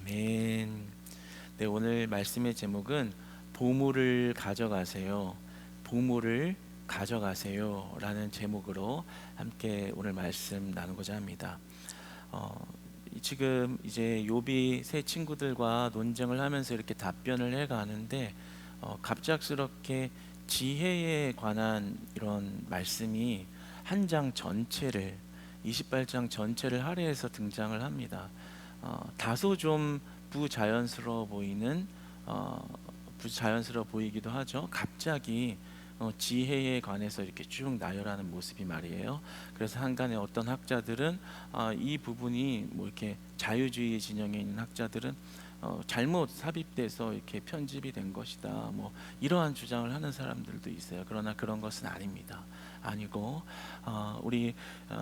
아멘. 네, 오늘 말씀의 제목은 보물을 가져가세요. 보물을 가져가세요 라는 제목으로 함께 오늘 말씀 나누고자 합니다. 지금 이제 욥이 세 친구들과 논쟁을 하면서 이렇게 답변을 해가는데 갑작스럽게 지혜에 관한 이런 말씀이 한 장 전체를 28장 전체를 할애해서 등장을 합니다. 다소 좀 부자연스러워 보이는 부자연스러워 보이기도 하죠. 갑자기 지혜에 관해서 이렇게 쭉 나열하는 모습이 말이에요. 그래서 한간에 어떤 학자들은 이 부분이 뭐 이렇게 자유주의 진영에 있는 학자들은 잘못 삽입돼서 이렇게 편집이 된 것이다. 뭐 이러한 주장을 하는 사람들도 있어요. 그러나 그런 것은 아닙니다. 아니고 우리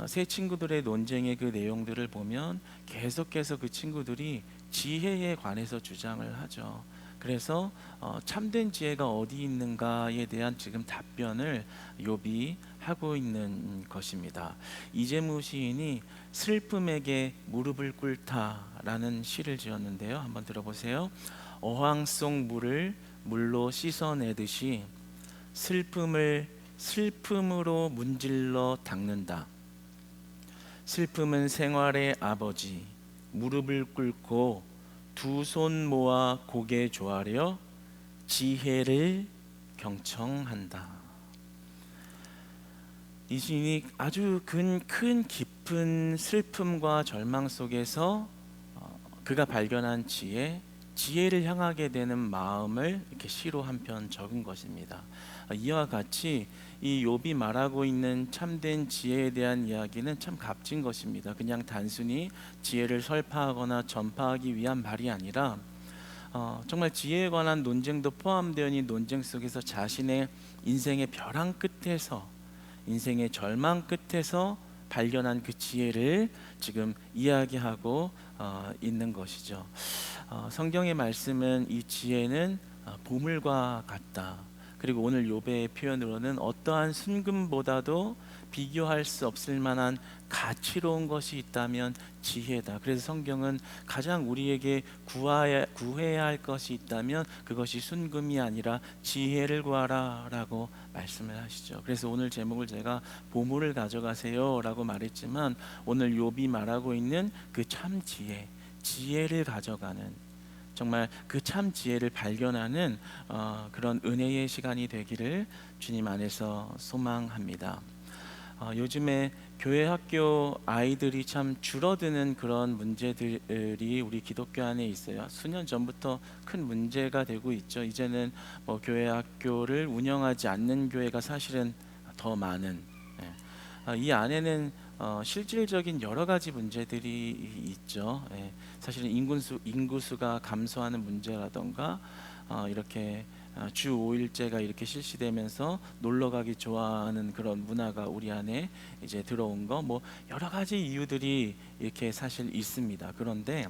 세 친구들의 논쟁의 그 내용들을 보면 계속해서 그 친구들이 지혜에 관해서 주장을 하죠. 그래서 참된 지혜가 어디 있는가에 대한 지금 답변을 욥이 하고 있는 것입니다. 이재무 시인이 슬픔에게 무릎을 꿇다라는 시를 지었는데요. 한번 들어보세요. 어항 속 물을 물로 씻어내듯이 슬픔을 슬픔으로 문질러 닦는다. 슬픔은 생활의 아버지. 무릎을 꿇고 두 손 모아 고개 조아려 지혜를 경청한다. 이 시인이 아주 큰 깊은 슬픔과 절망 속에서 그가 발견한 지혜를 향하게 되는 마음을 이렇게 시로 한 편 적은 것입니다. 이와 같이 이 욥이 말하고 있는 참된 지혜에 대한 이야기는 참 값진 것입니다. 그냥 단순히 지혜를 설파하거나 전파하기 위한 말이 아니라 정말 지혜에 관한 논쟁도 포함되어 있는 논쟁 속에서 자신의 인생의 벼랑 끝에서, 인생의 절망 끝에서 발견한 그 지혜를 지금 이야기하고 있는 것이죠. 성경의 말씀은 이 지혜는 보물과 같다. 그리고 오늘 욥의 표현으로는 어떠한 순금보다도 비교할 수 없을 만한 가치로운 것이 있다면 지혜다. 그래서 성경은 가장 우리에게 구해야 할 것이 있다면 그것이 순금이 아니라 지혜를 구하라 라고 말씀을 하시죠. 그래서 오늘 제목을 제가 보물을 가져가세요 라고 말했지만 오늘 욥이 말하고 있는 그 참 지혜를 가져가는, 정말 그 참 지혜를 발견하는 그런 은혜의 시간이 되기를 주님 안에서 소망합니다. 요즘에 교회 학교 아이들이 참 줄어드는 그런 문제들이 우리 기독교 안에 있어요. 수년 전부터 큰 문제가 되고 있죠. 이제는 뭐 교회 학교를 운영하지 않는 교회가 사실은 더 많은, 이 안에는 실질적인 여러 가지 문제들이 있죠. 사실은 인구수가 감소하는 문제라던가 이렇게 주 5일제가 이렇게 실시되면서 놀러 가기 좋아하는 그런 문화가 우리 안에 이제 들어온 거, 뭐 여러 가지 이유들이 이렇게 사실 있습니다. 그런데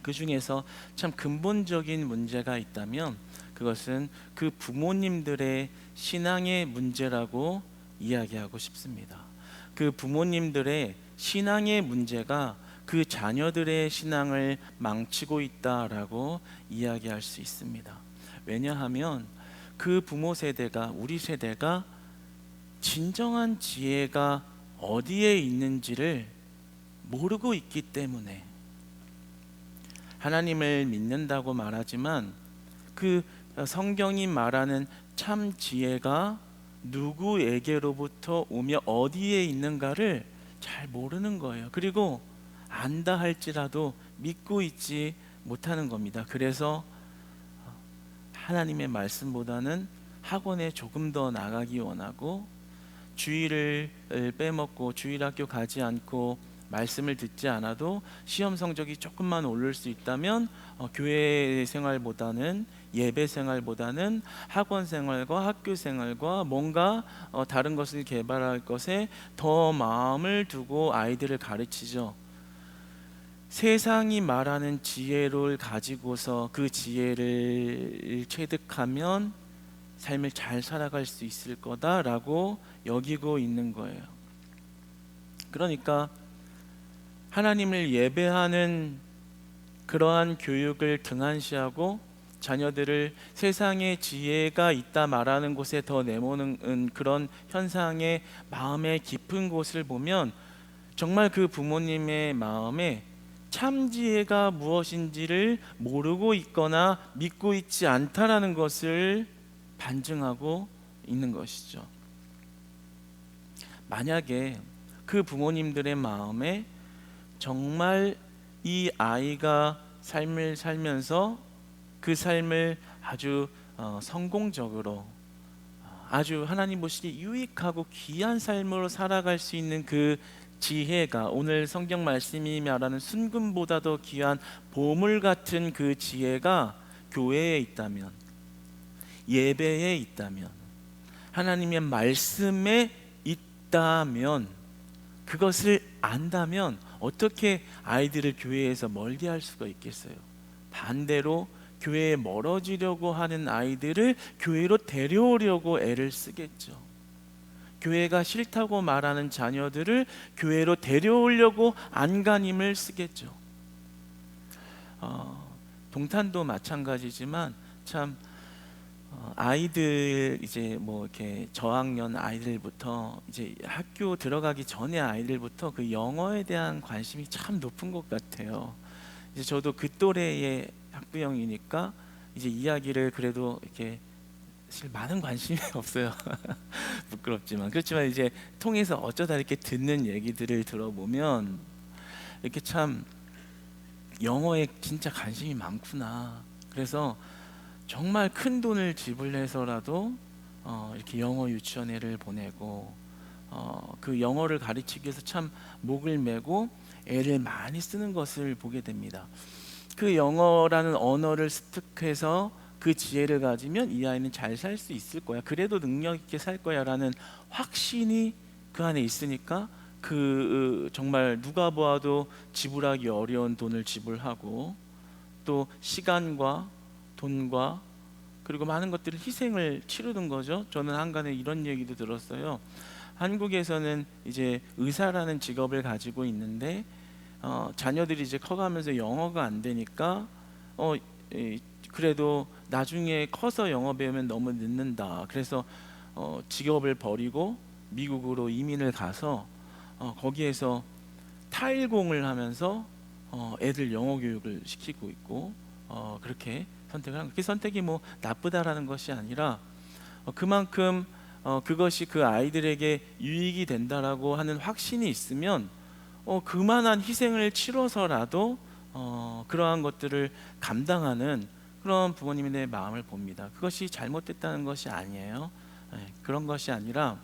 그 중에서 참 근본적인 문제가 있다면 그것은 그 부모님들의 신앙의 문제라고 이야기하고 싶습니다. 그 부모님들의 신앙의 문제가 그 자녀들의 신앙을 망치고 있다라고 이야기할 수 있습니다. 왜냐하면 그 부모 세대가, 우리 세대가 진정한 지혜가 어디에 있는지를 모르고 있기 때문에, 하나님을 믿는다고 말하지만 그 성경이 말하는 참 지혜가 누구에게로부터 오며 어디에 있는가를 잘 모르는 거예요. 그리고 안다 할지라도 믿고 있지 못하는 겁니다. 그래서 하나님의 말씀보다는 학원에 조금 더 나가기 원하고, 주일을 빼먹고 주일학교 가지 않고 말씀을 듣지 않아도 시험 성적이 조금만 오를 수 있다면 교회 생활보다는, 예배 생활보다는 학원 생활과 학교 생활과 뭔가 다른 것을 개발할 것에 더 마음을 두고 아이들을 가르치죠. 세상이 말하는 지혜를 가지고서 그 지혜를 체득하면 삶을 잘 살아갈 수 있을 거다라고 여기고 있는 거예요. 그러니까 하나님을 예배하는 그러한 교육을 등한시하고 자녀들을 세상의 지혜가 있다 말하는 곳에 더 내모는 그런 현상의 마음의 깊은 곳을 보면 정말 그 부모님의 마음에 참 지혜가 무엇인지를 모르고 있거나 믿고 있지 않다라는 것을 반증하고 있는 것이죠. 만약에 그 부모님들의 마음에 정말 이 아이가 삶을 살면서 그 삶을 아주 성공적으로 아주 하나님 보시기에 유익하고 귀한 삶으로 살아갈 수 있는 그 지혜가, 오늘 성경 말씀이 말하는 순금보다도 귀한 보물 같은 그 지혜가 교회에 있다면, 예배에 있다면, 하나님의 말씀에 있다면, 그것을 안다면 어떻게 아이들을 교회에서 멀게 할 수가 있겠어요? 반대로 교회에 멀어지려고 하는 아이들을 교회로 데려오려고 애를 쓰겠죠. 교회가 싫다고 말하는 자녀들을 교회로 데려오려고 안간힘을 쓰겠죠. 동탄도 마찬가지지만 참 아이들 이제 뭐 이렇게 저학년 아이들부터 이제 학교 들어가기 전에 아이들부터 그 영어에 대한 관심이 참 높은 것 같아요. 이제 저도 그 또래의 학부형이니까 이제 이야기를 그래도 이렇게 사실 많은 관심이 없어요. 부끄럽지만 그렇지만 이제 통해서 어쩌다 이렇게 듣는 얘기들을 들어보면 이렇게 참 영어에 진짜 관심이 많구나. 그래서 정말 큰 돈을 지불해서라도 이렇게 영어 유치원에를 보내고 그 영어를 가르치기 위해서 참 목을 메고 애를 많이 쓰는 것을 보게 됩니다. 그 영어라는 언어를 습득해서 그 지혜를 가지면 이 아이는 잘 살 수 있을 거야, 그래도 능력 있게 살 거야 라는 확신이 그 안에 있으니까 그 정말 누가 보아도 지불하기 어려운 돈을 지불하고 또 시간과 돈과 그리고 많은 것들을 희생을 치르는 거죠. 저는 한간에 이런 얘기도 들었어요. 한국에서는 이제 의사라는 직업을 가지고 있는데 자녀들이 이제 커가면서 영어가 안 되니까 그래도 나중에 커서 영어 배우면 너무 늦는다. 그래서 직업을 버리고 미국으로 이민을 가서 거기에서 타일공을 하면서 애들 영어 교육을 시키고 있고 그렇게 선택을 한, 그 선택이 뭐 나쁘다라는 것이 아니라 그만큼 그것이 그 아이들에게 유익이 된다라고 하는 확신이 있으면 그만한 희생을 치러서라도 그러한 것들을 감당하는 그런 부모님의 마음을 봅니다. 그것이 잘못됐다는 것이 아니에요. 그런 것이 아니라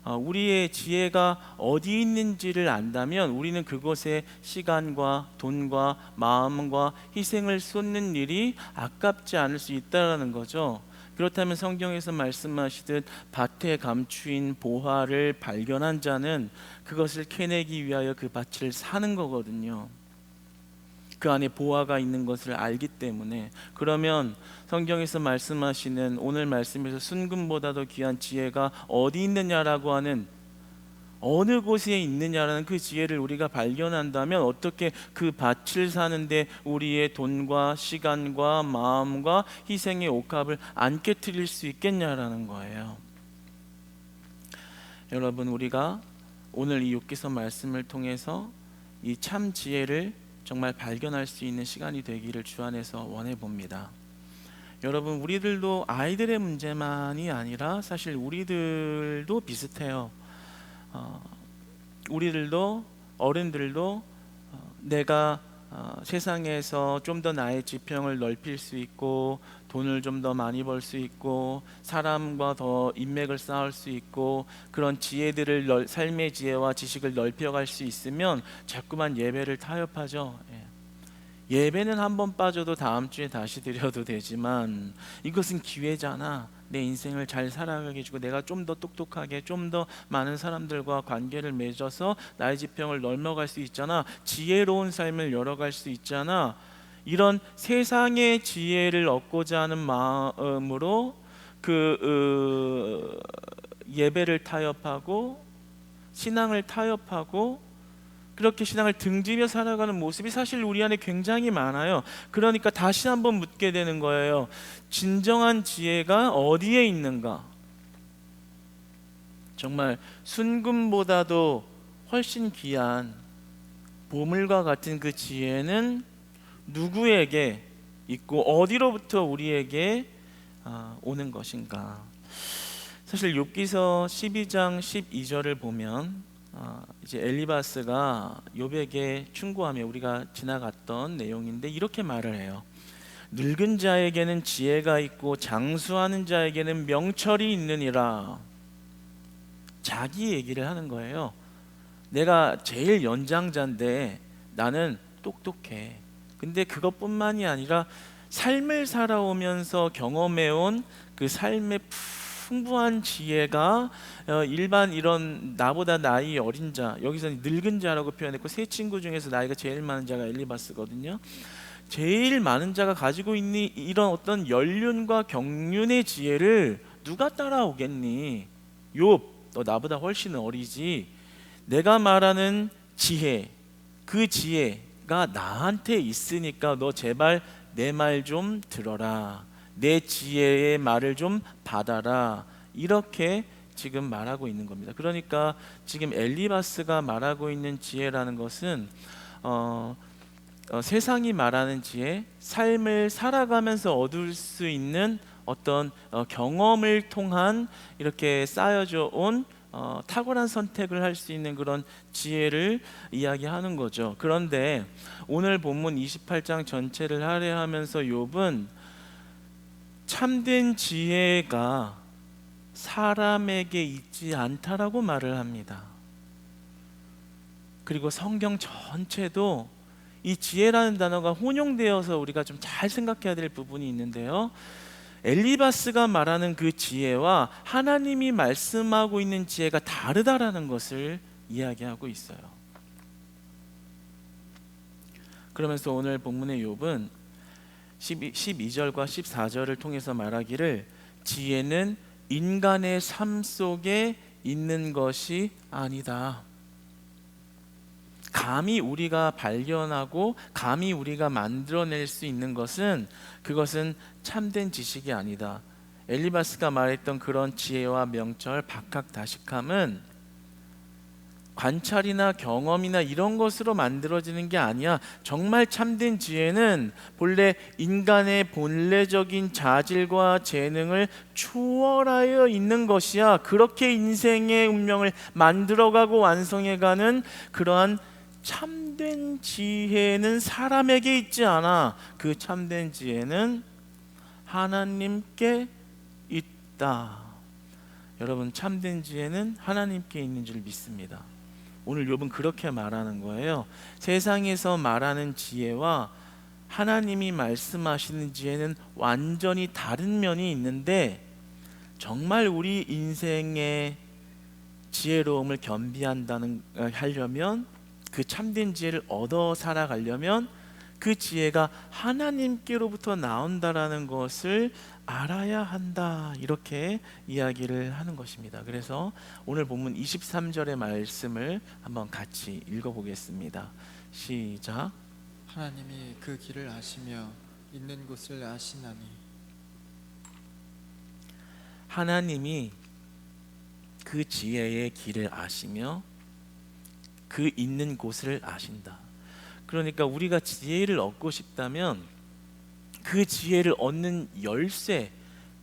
우리의 지혜가 어디 있는지를 안다면 우리는 그곳에 시간과 돈과 마음과 희생을 쏟는 일이 아깝지 않을 수 있다는 거죠. 그렇다면 성경에서 말씀하시듯 밭에 감추인 보화를 발견한 자는 그것을 캐내기 위하여 그 밭을 사는 거거든요. 그 안에 보화가 있는 것을 알기 때문에. 그러면 성경에서 말씀하시는 오늘 말씀에서 순금보다도 귀한 지혜가 어디 있느냐라고 하는, 어느 곳에 있느냐라는 그 지혜를 우리가 발견한다면 어떻게 그 밭을 사는데 우리의 돈과 시간과 마음과 희생의 옥합을 안 깨트릴 수 있겠냐라는 거예요. 여러분, 우리가 오늘 이 욥기서 말씀을 통해서 이 참 지혜를 정말 발견할 수 있는 시간이 되기를 주 안에서 원해 봅니다. 여러분, 우리들도 아이들의 문제만이 아니라 사실 우리들도 비슷해요. 우리들도 어른들도 내가 세상에서 좀 더 나의 지평을 넓힐 수 있고 돈을 좀 더 많이 벌 수 있고 사람과 더 인맥을 쌓을 수 있고 그런 지혜들을 삶의 지혜와 지식을 넓혀갈 수 있으면 자꾸만 예배를 타협하죠. 예배는 한 번 빠져도 다음 주에 다시 드려도 되지만 이것은 기회잖아. 내 인생을 잘 살아가게 해주고 내가 좀 더 똑똑하게 좀 더 많은 사람들과 관계를 맺어서 나의 지평을 넓혀갈 수 있잖아. 지혜로운 삶을 열어갈 수 있잖아. 이런 세상의 지혜를 얻고자 하는 마음으로 예배를 타협하고 신앙을 타협하고 그렇게 신앙을 등지며 살아가는 모습이 사실 우리 안에 굉장히 많아요. 그러니까 다시 한번 묻게 되는 거예요. 진정한 지혜가 어디에 있는가? 정말 순금보다도 훨씬 귀한 보물과 같은 그 지혜는 누구에게 있고 어디로부터 우리에게 오는 것인가? 사실 욥기서 12장 12절을 보면 이제 엘리바스가 욥에게 충고하며 우리가 지나갔던 내용인데 이렇게 말을 해요. 늙은 자에게는 지혜가 있고 장수하는 자에게는 명철이 있느니라. 자기 얘기를 하는 거예요. 내가 제일 연장자인데 나는 똑똑해. 근데 그것뿐만이 아니라 삶을 살아오면서 경험해온 그 삶의 풍부한 지혜가 일반 이런 나보다 나이 어린 자, 여기서는 늙은 자라고 표현했고 세 친구 중에서 나이가 제일 많은 자가 엘리바스거든요. 제일 많은 자가 가지고 있는 이런 어떤 연륜과 경륜의 지혜를 누가 따라오겠니? 욥, 너 나보다 훨씬 어리지. 내가 말하는 지혜, 그 지혜가 나한테 있으니까 너 제발 내 말 좀 들어라. 내 지혜의 말을 좀 받아라. 이렇게 지금 말하고 있는 겁니다. 그러니까 지금 엘리바스가 말하고 있는 지혜라는 것은 세상이 말하는 지혜, 삶을 살아가면서 얻을 수 있는 어떤 경험을 통한 이렇게 쌓여져 온 탁월한 선택을 할 수 있는 그런 지혜를 이야기하는 거죠. 그런데 오늘 본문 28장 전체를 할애하면서 욥은 참된 지혜가 사람에게 있지 않다라고 말을 합니다. 그리고 성경 전체도 이 지혜라는 단어가 혼용되어서 우리가 좀 잘 생각해야 될 부분이 있는데요. 엘리바스가 말하는 그 지혜와 하나님이 말씀하고 있는 지혜가 다르다라는 것을 이야기하고 있어요. 그러면서 오늘 본문의 욥은 12절과 14절을 통해서 말하기를 지혜는 인간의 삶 속에 있는 것이 아니다. 감히 우리가 발견하고 감히 우리가 만들어낼 수 있는 것은 그것은 참된 지식이 아니다. 엘리바스가 말했던 그런 지혜와 명철, 박학다식함은 관찰이나 경험이나 이런 것으로 만들어지는 게 아니야. 정말 참된 지혜는 본래 인간의 본래적인 자질과 재능을 초월하여 있는 것이야. 그렇게 인생의 운명을 만들어가고 완성해가는 그러한 참된 지혜는 사람에게 있지 않아. 그 참된 지혜는 하나님께 있다. 여러분, 참된 지혜는 하나님께 있는 줄 믿습니다. 오늘 욥은 그렇게 말하는 거예요. 세상에서 말하는 지혜와 하나님이 말씀하시는 지혜는 완전히 다른 면이 있는데 정말 우리 인생의 지혜로움을 하려면 그 참된 지혜를 얻어 살아가려면 그 지혜가 하나님께로부터 나온다라는 것을 알아야 한다. 이렇게 이야기를 하는 것입니다. 그래서 오늘 본문 23절의 말씀을 한번 같이 읽어보겠습니다. 시작. 하나님이 그 길을 아시며 있는 곳을 아시나니. 하나님이 그 지혜의 길을 아시며 그 있는 곳을 아신다. 그러니까 우리가 지혜를 얻고 싶다면 그 지혜를 얻는 열쇠,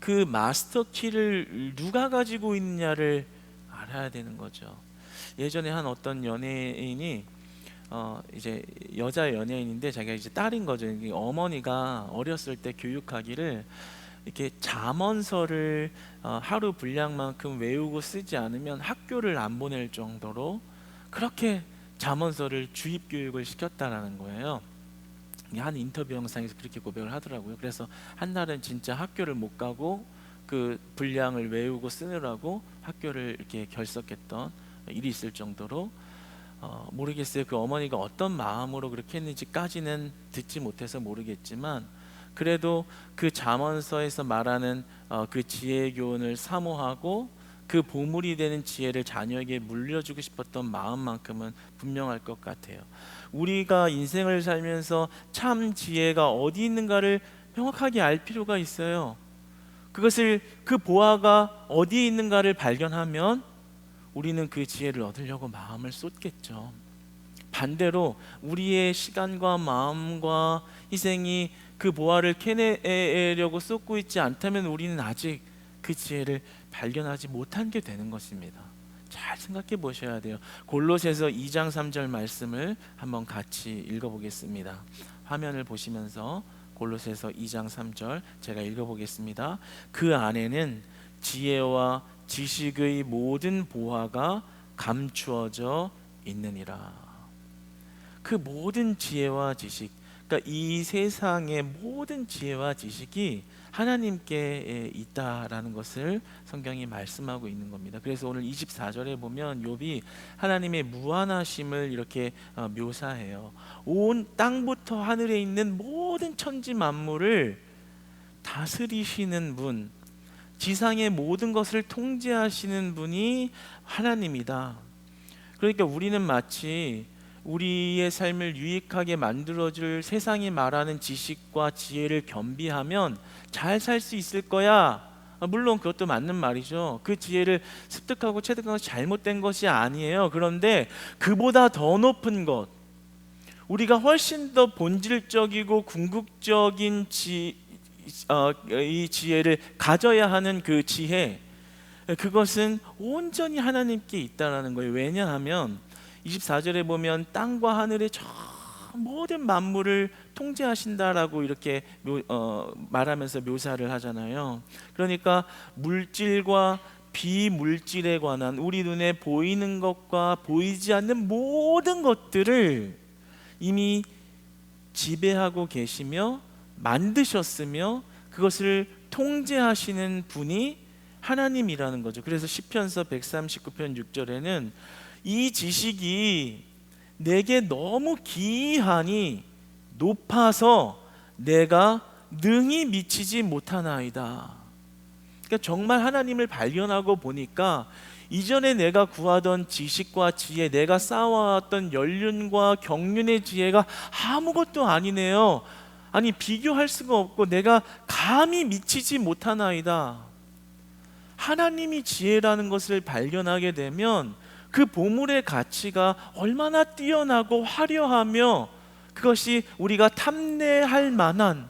그 마스터 키를 누가 가지고 있느냐를 알아야 되는 거죠. 예전에 한 어떤 연예인이 이제 여자 연예인인데 자기가 이제 딸인 거죠. 어머니가 어렸을 때 교육하기를 이렇게 잠언서를 하루 분량만큼 외우고 쓰지 않으면 학교를 안 보낼 정도로 그렇게 잠언서를 주입 교육을 시켰다라는 거예요. 한 인터뷰 영상에서 그렇게 고백을 하더라고요. 그래서 한 날은 진짜 학교를 못 가고 그 분량을 외우고 쓰느라고 학교를 이렇게 결석했던 일이 있을 정도로 모르겠어요. 그 어머니가 어떤 마음으로 그렇게 했는지까지는 듣지 못해서 모르겠지만 그래도 그 잠언서에서 말하는 그 지혜 교훈을 사모하고 그 보물이 되는 지혜를 자녀에게 물려주고 싶었던 마음만큼은 분명할 것 같아요. 우리가 인생을 살면서 참 지혜가 어디 있는가를 명확하게 알 필요가 있어요. 그것을, 그 보화가 어디에 있는가를 발견하면 우리는 그 지혜를 얻으려고 마음을 쏟겠죠. 반대로 우리의 시간과 마음과 희생이 그 보화를 캐내려고 쏟고 있지 않다면 우리는 아직 그 지혜를 발견하지 못한 게 되는 것입니다. 잘 생각해 보셔야 돼요. 골로새서 2장 3절 말씀을 한번 같이 읽어보겠습니다. 화면을 보시면서 골로새서 2장 3절 제가 읽어보겠습니다. 그 안에는 지혜와 지식의 모든 보화가 감추어져 있느니라. 그 모든 지혜와 지식, 그러니까 이 세상의 모든 지혜와 지식이 하나님께 있다라는 것을 성경이 말씀하고 있는 겁니다. 그래서 오늘 24절에 보면 욥이 하나님의 무한하심을 이렇게 묘사해요. 온 땅부터 하늘에 있는 모든 천지 만물을 다스리시는 분, 지상의 모든 것을 통제하시는 분이 하나님이다. 그러니까 우리는 마치 우리의 삶을 유익하게 만들어줄 세상이 말하는 지식과 지혜를 겸비하면 잘 살 수 있을 거야. 물론 그것도 맞는 말이죠. 그 지혜를 습득하고 체득한 것이 잘못된 것이 아니에요. 그런데 그보다 더 높은 것, 우리가 훨씬 더 본질적이고 궁극적인 이 지혜를 가져야 하는 그 지혜, 그것은 온전히 하나님께 있다라는 거예요. 왜냐하면 24절에 보면 땅과 하늘의 저 모든 만물을 통제하신다라고 이렇게 말하면서 묘사를 하잖아요. 그러니까 물질과 비물질에 관한 우리 눈에 보이는 것과 보이지 않는 모든 것들을 이미 지배하고 계시며 만드셨으며 그것을 통제하시는 분이 하나님이라는 거죠. 그래서 시편서 139편 6절에는 이 지식이 내게 너무 기이하니 높아서 내가 능히 미치지 못하나이다. 그러니까 정말 하나님을 발견하고 보니까 이전에 내가 구하던 지식과 지혜, 내가 쌓아왔던 연륜과 경륜의 지혜가 아무것도 아니네요. 아니, 비교할 수가 없고 내가 감히 미치지 못하나이다. 하나님이 지혜라는 것을 발견하게 되면 그 보물의 가치가 얼마나 뛰어나고 화려하며 그것이 우리가 탐내할 만한,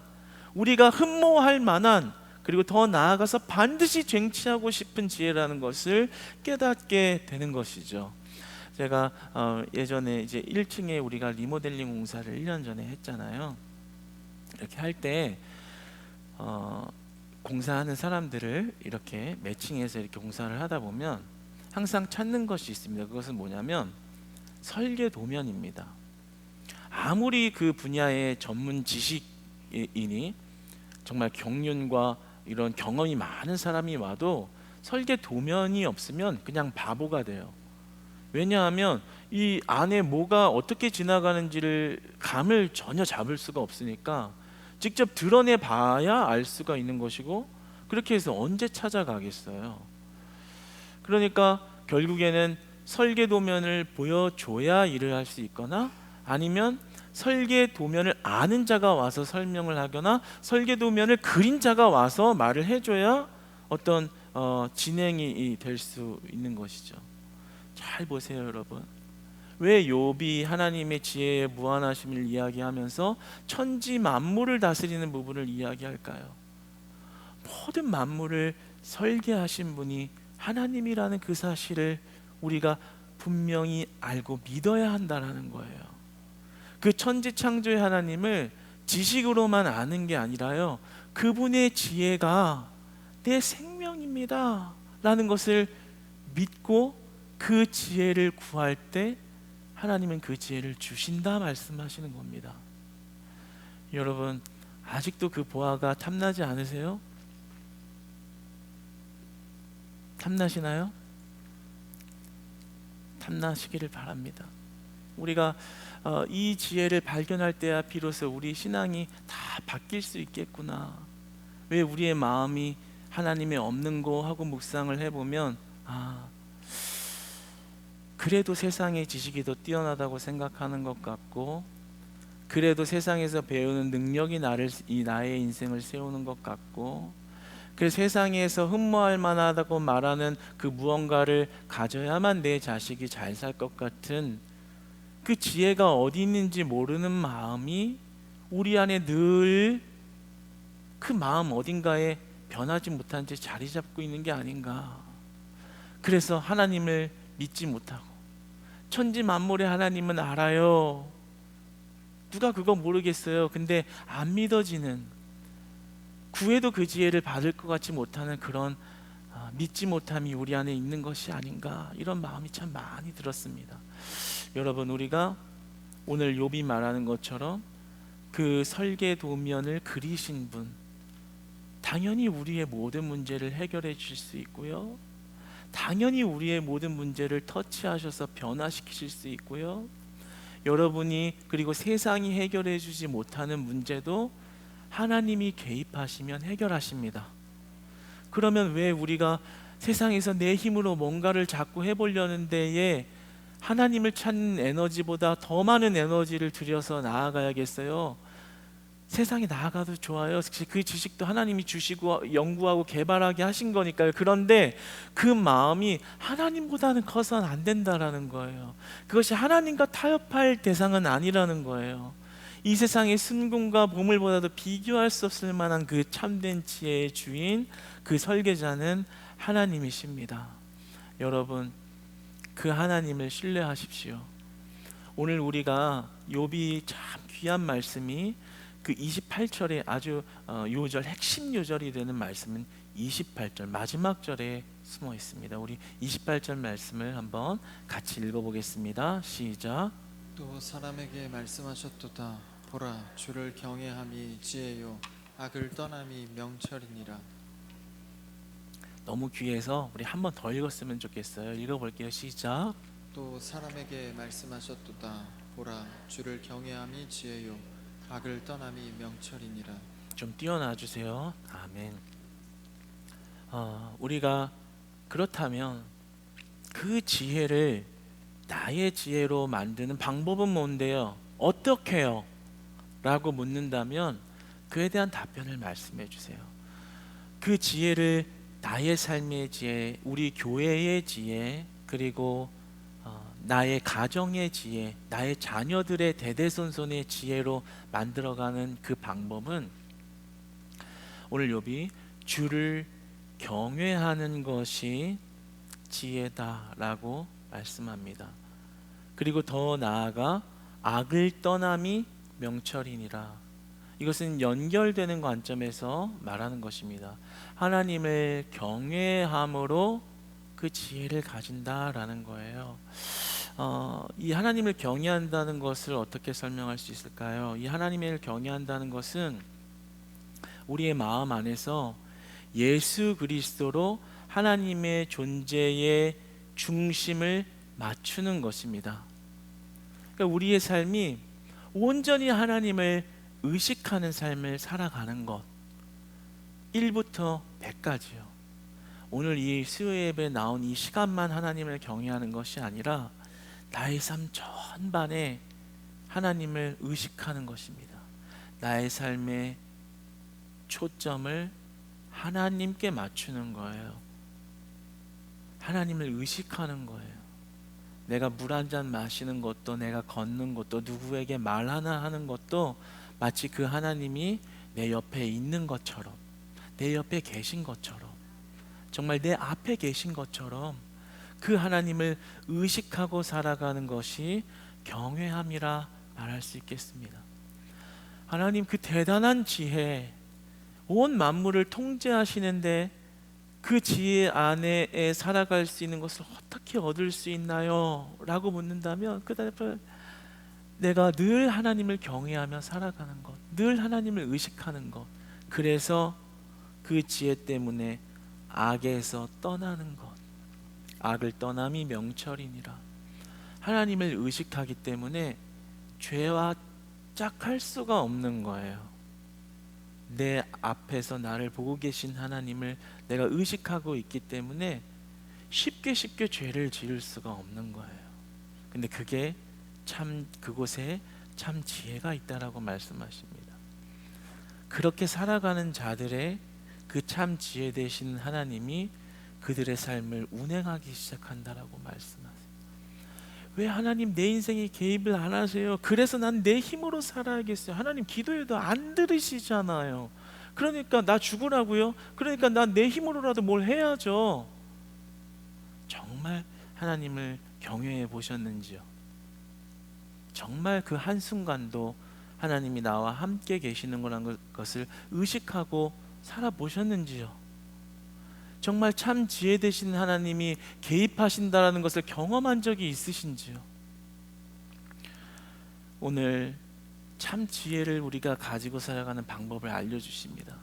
우리가 흠모할 만한, 그리고 더 나아가서 반드시 쟁취하고 싶은 지혜라는 것을 깨닫게 되는 것이죠. 제가 예전에 이제 1층에 우리가 리모델링 공사를 1년 전에 했잖아요. 이렇게 할 때 공사하는 사람들을 이렇게 매칭해서 이렇게 공사를 하다 보면 항상 찾는 것이 있습니다. 그것은 뭐냐면 설계 도면입니다. 아무리 그 분야의 전문 지식인이 정말 경륜과 이런 경험이 많은 사람이 와도 설계 도면이 없으면 그냥 바보가 돼요. 왜냐하면 이 안에 뭐가 어떻게 지나가는지를 감을 전혀 잡을 수가 없으니까 직접 드러내 봐야 알 수가 있는 것이고, 그렇게 해서 언제 찾아가겠어요. 그러니까 결국에는 설계 도면을 보여줘야 일을 할 수 있거나, 아니면 설계 도면을 아는 자가 와서 설명을 하거나 설계 도면을 그린 자가 와서 말을 해줘야 어떤 진행이 될 수 있는 것이죠. 잘 보세요, 여러분. 왜 욥이 하나님의 지혜의 무한하심을 이야기하면서 천지 만물을 다스리는 부분을 이야기할까요? 모든 만물을 설계하신 분이 하나님이라는 그 사실을 우리가 분명히 알고 믿어야 한다는 거예요. 그 천지창조의 하나님을 지식으로만 아는 게 아니라요, 그분의 지혜가 내 생명입니다 라는 것을 믿고 그 지혜를 구할 때 하나님은 그 지혜를 주신다 말씀하시는 겁니다. 여러분, 아직도 그 보화가 탐나지 않으세요? 탐나시나요? 탐나시기를 바랍니다. 우리가 이 지혜를 발견할 때야 비로소 우리 신앙이 다 바뀔 수 있겠구나. 왜 우리의 마음이 하나님의 없는 거 하고 묵상을 해보면 아, 그래도 세상의 지식이 더 뛰어나다고 생각하는 것 같고, 그래도 세상에서 배우는 능력이 나의 인생을 세우는 것 같고, 그래서 세상에서 흠모할 만하다고 말하는 그 무언가를 가져야만 내 자식이 잘 살 것 같은 그 지혜가 어디 있는지 모르는 마음이 우리 안에 늘 그 마음 어딘가에 변하지 못한 채 자리 잡고 있는 게 아닌가. 그래서 하나님을 믿지 못하고, 천지 만물의 하나님은 알아요. 누가 그거 모르겠어요. 근데 안 믿어지는, 구해도 그 지혜를 받을 것 같지 못하는 그런 믿지 못함이 우리 안에 있는 것이 아닌가, 이런 마음이 참 많이 들었습니다. 여러분, 우리가 오늘 욥이 말하는 것처럼 그 설계 도면을 그리신 분, 당연히 우리의 모든 문제를 해결해 주실 수 있고요, 당연히 우리의 모든 문제를 터치하셔서 변화시키실 수 있고요, 여러분이 그리고 세상이 해결해 주지 못하는 문제도 하나님이 개입하시면 해결하십니다. 그러면 왜 우리가 세상에서 내 힘으로 뭔가를 자꾸 해보려는 데에 하나님을 찾는 에너지보다 더 많은 에너지를 들여서 나아가야겠어요? 세상에 나아가도 좋아요. 그 지식도 하나님이 주시고 연구하고 개발하게 하신 거니까요. 그런데 그 마음이 하나님보다는 커서는 안 된다라는 거예요. 그것이 하나님과 타협할 대상은 아니라는 거예요. 이 세상의 순금과 보물보다도 비교할 수 없을 만한 그 참된 지혜의 주인, 그 설계자는 하나님이십니다. 여러분, 그 하나님을 신뢰하십시오. 오늘 우리가 욥이 참 귀한 말씀이 그 28절에 아주 요절 핵심 요절이 되는 말씀은 28절 마지막 절에 숨어 있습니다. 우리 28절 말씀을 한번 같이 읽어보겠습니다. 시작. 또 사람에게 말씀하셨도다. 보라, 주를 경외함이 지혜요 악을 떠남이 명철이니라. 너무 귀해서 우리 한 번 더 읽었으면 좋겠어요. 읽어볼게요. 시작. 또 사람에게 말씀하셨도다. 보라, 주를 경외함이 지혜요 악을 떠남이 명철이니라. 좀 띄어놔 주세요. 아멘. 우리가 그렇다면 그 지혜를 나의 지혜로 만드는 방법은 뭔데요? 어떻게요? 라고 묻는다면 그에 대한 답변을 말씀해 주세요. 그 지혜를 나의 삶의 지혜, 우리 교회의 지혜, 그리고 나의 가정의 지혜, 나의 자녀들의 대대손손의 지혜로 만들어가는 그 방법은 오늘 욥이 주를 경외하는 것이 지혜다라고 말씀합니다. 그리고 더 나아가 악을 떠남이 명철이니라. 이것은 연결되는 관점에서 말하는 것입니다. 하나님을 경외함으로 그 지혜를 가진다라는 거예요. 이 하나님을 경외한다는 것을 어떻게 설명할 수 있을까요? 이 하나님을 경외한다는 것은 우리의 마음 안에서 예수 그리스도로 하나님의 존재의 중심을 맞추는 것입니다. 그러니까 우리의 삶이 온전히 하나님을 의식하는 삶을 살아가는 것, 1부터 100까지요. 오늘 이 수요 예배에 나온 이 시간만 하나님을 경외하는 것이 아니라 나의 삶 전반에 하나님을 의식하는 것입니다. 나의 삶의 초점을 하나님께 맞추는 거예요. 하나님을 의식하는 거예요. 내가 물 한 잔 마시는 것도, 내가 걷는 것도, 누구에게 말 하나 하는 것도 마치 그 하나님이 내 옆에 있는 것처럼, 내 옆에 계신 것처럼, 정말 내 앞에 계신 것처럼 그 하나님을 의식하고 살아가는 것이 경외함이라 말할 수 있겠습니다. 하나님 그 대단한 지혜, 온 만물을 통제하시는데 그 지혜 안에 살아갈 수 있는 것을 어떻게 얻을 수 있나요? 라고 묻는다면 그 답을 내가 늘 하나님을 경외하며 살아가는 것, 늘 하나님을 의식하는 것, 그래서 그 지혜 때문에 악에서 떠나는 것, 악을 떠남이 명철이니라. 하나님을 의식하기 때문에 죄와 짝할 수가 없는 거예요. 내 앞에서 나를 보고 계신 하나님을 내가 의식하고 있기 때문에 쉽게 죄를 지을 수가 없는 거예요. 근데 그게 참 그곳에 참 지혜가 있다라고 말씀하십니다. 그렇게 살아가는 자들의 그 참 지혜 되신 하나님이 그들의 삶을 운행하기 시작한다라고 말씀하세요. 왜 하나님 내 인생에 개입을 안 하세요? 그래서 난 내 힘으로 살아야겠어요. 하나님 기도해도 안 들으시잖아요. 그러니까 나 죽으라고요? 그러니까 난 내 힘으로라도 뭘 해야죠. 정말 하나님을 경외해 보셨는지요? 정말 그 한순간도 하나님이 나와 함께 계시는 거라는 것을 의식하고 살아보셨는지요? 정말 참 지혜 되신 하나님이 개입하신다라는 것을 경험한 적이 있으신지요? 오늘 참 지혜를 우리가 가지고 살아가는 방법을 알려주십니다.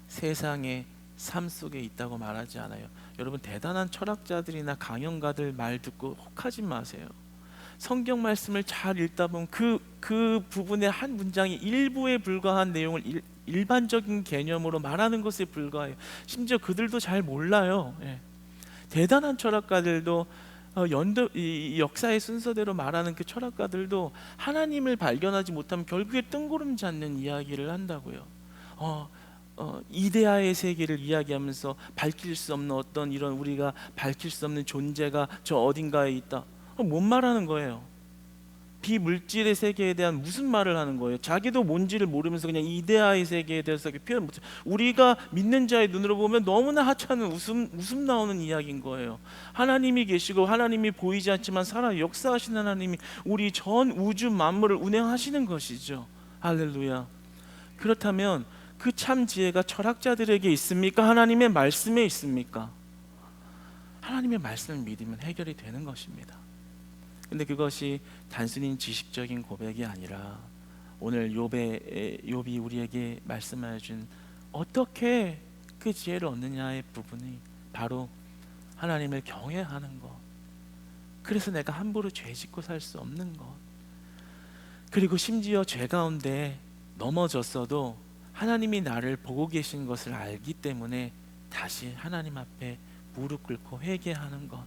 세상의 삶 속에 있다고 말하지 않아요. 여러분, 대단한 철학자들이나 강연가들 말 듣고 혹하지 마세요. 성경 말씀을 잘 읽다 보면 그 부분의 한 문장이 일부에 불과한 내용을 일반적인 개념으로 말하는 것에 불과해요. 심지어 그들도 잘 몰라요. 예. 대단한 철학가들도 이 역사의 순서대로 말하는 그 철학가들도 하나님을 발견하지 못하면 결국에 뜬구름 잡는 이야기를 한다고요. 이데아의 세계를 이야기하면서 밝힐 수 없는 어떤 이런 우리가 밝힐 수 없는 존재가 저 어딘가에 있다. 뭔 말하는 거예요? 비물질의 세계에 대한 무슨 말을 하는 거예요? 자기도 뭔지를 모르면서 그냥 이데아의 세계에 대해서 표현 못해. 우리가 믿는 자의 눈으로 보면 너무나 하찮은 웃음 나오는 이야기인 거예요. 하나님이 계시고 하나님이 보이지 않지만 살아 역사하신 하나님이 우리 전 우주 만물을 운행하시는 것이죠. 할렐루야. 그렇다면 그 참 지혜가 철학자들에게 있습니까? 하나님의 말씀에 있습니까? 하나님의 말씀을 믿으면 해결이 되는 것입니다. 근데 그것이 단순히 지식적인 고백이 아니라 오늘 욥이 우리에게 말씀하여 준 어떻게 그 지혜를 얻느냐의 부분이 바로 하나님을 경외하는 것. 그래서 내가 함부로 죄 짓고 살 수 없는 것. 그리고 심지어 죄 가운데 넘어졌어도 하나님이 나를 보고 계신 것을 알기 때문에 다시 하나님 앞에 무릎 꿇고 회개하는 것.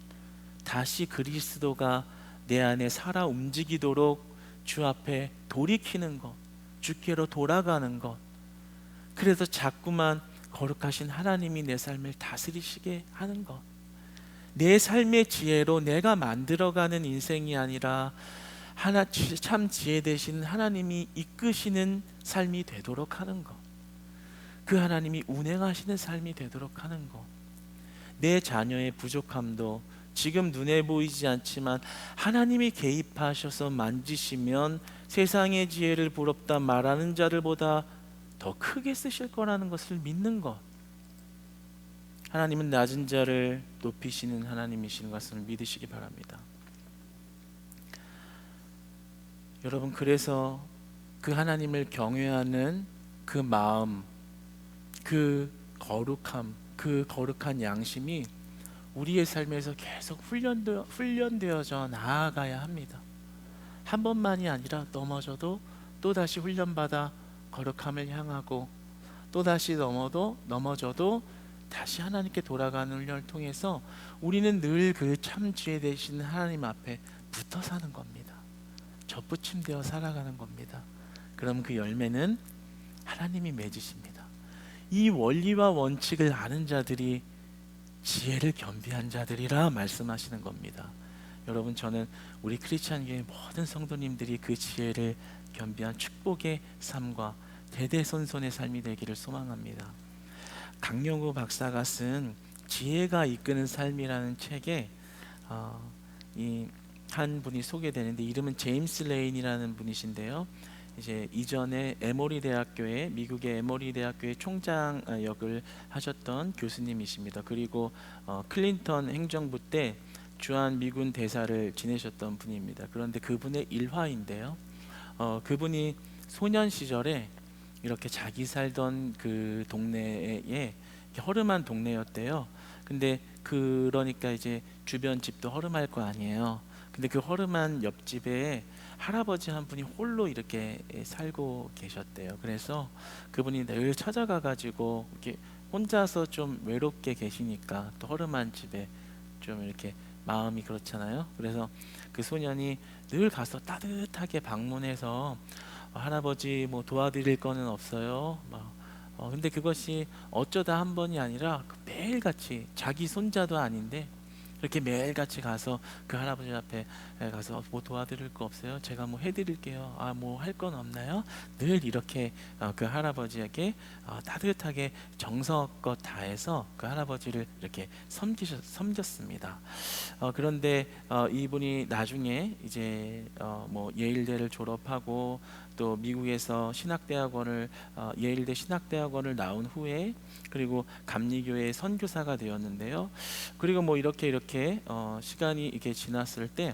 다시 그리스도가 내 안에 살아 움직이도록 주 앞에 돌이키는 것, 주께로 돌아가는 것. 그래서 자꾸만 거룩하신 하나님이 내 삶을 다스리시게 하는 것. 내 삶의 지혜로 내가 만들어가는 인생이 아니라 참 지혜 되신 하나님이 이끄시는 삶이 되도록 하는 것. 그 하나님이 운행하시는 삶이 되도록 하는 것. 내 자녀의 부족함도 지금 눈에 보이지 않지만 하나님이 개입하셔서 만지시면 세상의 지혜를 부럽다 말하는 자들보다 더 크게 쓰실 거라는 것을 믿는 것. 하나님은 낮은 자를 높이시는 하나님이신 것을 믿으시기 바랍니다. 여러분, 그래서 그 하나님을 경외하는 그 마음, 그 거룩함, 그 거룩한 양심이 우리의 삶에서 계속 훈련되어져 나아가야 합니다. 한 번만이 아니라 넘어져도 또다시 훈련받아 거룩함을 향하고 또다시 넘어져도 다시 하나님께 돌아가는 훈련을 통해서 우리는 늘 그 참 지혜 되신 하나님 앞에 붙어 사는 겁니다. 접붙임되어 살아가는 겁니다. 그럼 그 열매는 하나님이 맺으십니다. 이 원리와 원칙을 아는 자들이 지혜를 겸비한 자들이라 말씀하시는 겁니다. 여러분, 저는 우리 크리스찬교회 모든 성도님들이 그 지혜를 겸비한 축복의 삶과 대대손손의 삶이 되기를 소망합니다. 강영우 박사가 쓴 지혜가 이끄는 삶이라는 책에 이 한 분이 소개되는데 이름은 제임스 레인이라는 분이신데요. 이제 이전에 에모리 대학교에 미국의 에모리 대학교의 총장 역을 하셨던 교수님이십니다. 그리고 클린턴 행정부 때 주한 미군 대사를 지내셨던 분입니다. 그런데 그분의 일화인데요. 그분이 소년 시절에 이렇게 자기 살던 그 동네에 허름한 동네였대요. 근데 그러니까 이제 주변 집도 허름할 거 아니에요. 근데 그 허름한 옆집에 할아버지 한 분이 홀로 이렇게 살고 계셨대요. 그래서 그분이 늘 찾아가 가지고 이렇게 혼자서 좀 외롭게 계시니까 또 허름한 집에 좀 이렇게 마음이 그렇잖아요. 그래서 그 소년이 늘 가서 따뜻하게 방문해서 할아버지 뭐 도와드릴 거는 없어요. 근데 그것이 어쩌다 한 번이 아니라 매일같이, 자기 손자도 아닌데 이렇게 매일같이 가서 그 할아버지 앞에 가서 뭐 도와드릴 거 없어요? 제가 뭐 해드릴게요. 뭐 할 건 없나요? 늘 이렇게 그 할아버지에게 따뜻하게 정성껏 다해서 그 할아버지를 이렇게 섬겼습니다. 그런데 이분이 나중에 이제 뭐 예일대를 졸업하고 또 미국에서 예일대 신학대학원을 나온 후에 그리고 감리교회 선교사가 되었는데요. 그리고 뭐 이렇게 시간이 이렇게 지났을 때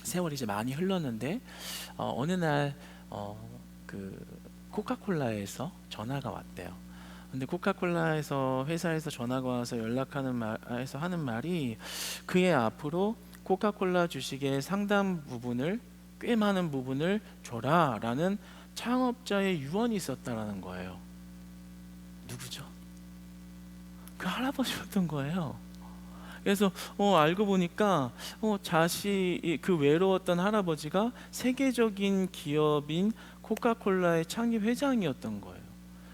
세월이 이제 많이 흘렀는데 어느 날 그 코카콜라에서 전화가 왔대요. 근데 코카콜라에서 회사에서 전화가 와서 연락하는 하는 말이 그의 앞으로 코카콜라 주식의 상당 부분을, 꽤 많은 부분을 줘라라는 창업자의 유언이 있었다라는 거예요. 누구죠? 그 할아버지였던 거예요. 그래서 알고 보니까 그 외로웠던 할아버지가 세계적인 기업인 코카콜라의 창립 회장이었던 거예요.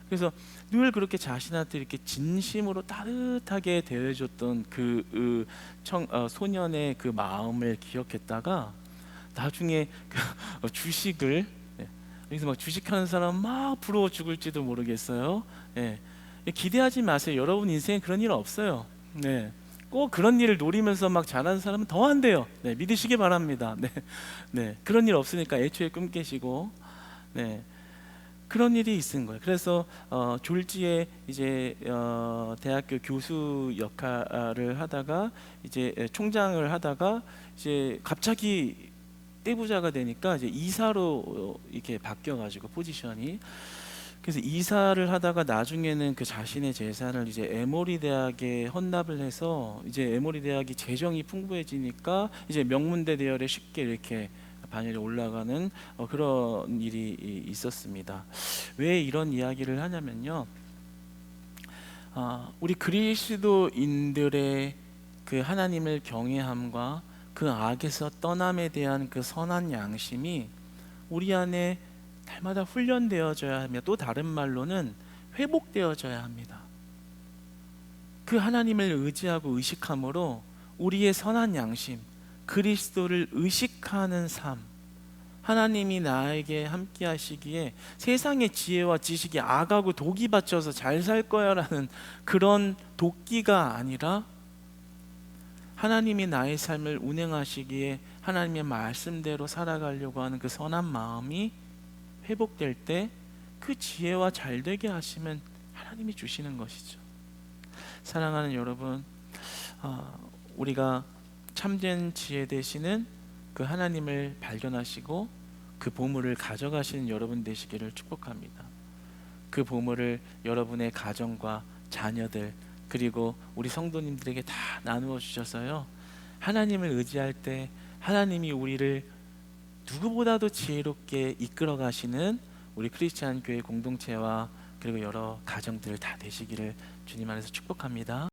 그래서 늘 그렇게 자신한테 이렇게 진심으로 따뜻하게 대해줬던 소년의 그 마음을 기억했다가 나중에 주식을, 여기서 막 주식하는 사람 막 부러워 죽을지도 모르겠어요. 기대하지 마세요. 여러분 인생에 그런 일 없어요. 꼭 그런 일을 노리면서 막 잘하는 사람은 더 안 돼요. 믿으시기 바랍니다. 그런 일 없으니까 애초에 꿈 깨시고, 그런 일이 있은 거예요. 그래서 졸지에 이제 대학교 교수 역할을 하다가 이제 총장을 하다가 이제 갑자기 떼부자가 되니까 이제 이사로 이렇게 바뀌어가지고 포지션이, 그래서 이사를 하다가 나중에는 그 자신의 재산을 이제 에모리 대학에 헌납을 해서 이제 에모리 대학이 재정이 풍부해지니까 이제 명문대 대열에 쉽게 이렇게 반열에 올라가는 그런 일이 있었습니다. 왜 이런 이야기를 하냐면요, 우리 그리스도인들의 그 하나님을 경외함과 그 악에서 떠남에 대한 그 선한 양심이 우리 안에 날마다 훈련되어져야 하며, 또 다른 말로는 회복되어져야 합니다. 그 하나님을 의지하고 의식함으로 우리의 선한 양심, 그리스도를 의식하는 삶, 하나님이 나에게 함께 하시기에 세상의 지혜와 지식이 악하고 독이 받쳐서 잘 살 거야 라는 그런 도끼가 아니라, 하나님이 나의 삶을 운행하시기에 하나님의 말씀대로 살아가려고 하는 그 선한 마음이 회복될 때 그 지혜와 잘되게 하시면 하나님이 주시는 것이죠. 사랑하는 여러분, 우리가 참된 지혜 되시는 그 하나님을 발견하시고 그 보물을 가져가시는 여러분 되시기를 축복합니다. 그 보물을 여러분의 가정과 자녀들, 그리고 우리 성도님들에게 다 나누어 주셔서요, 하나님을 의지할 때 하나님이 우리를 누구보다도 지혜롭게 이끌어 가시는 우리 크리스찬 교회 공동체와 그리고 여러 가정들 다 되시기를 주님 안에서 축복합니다.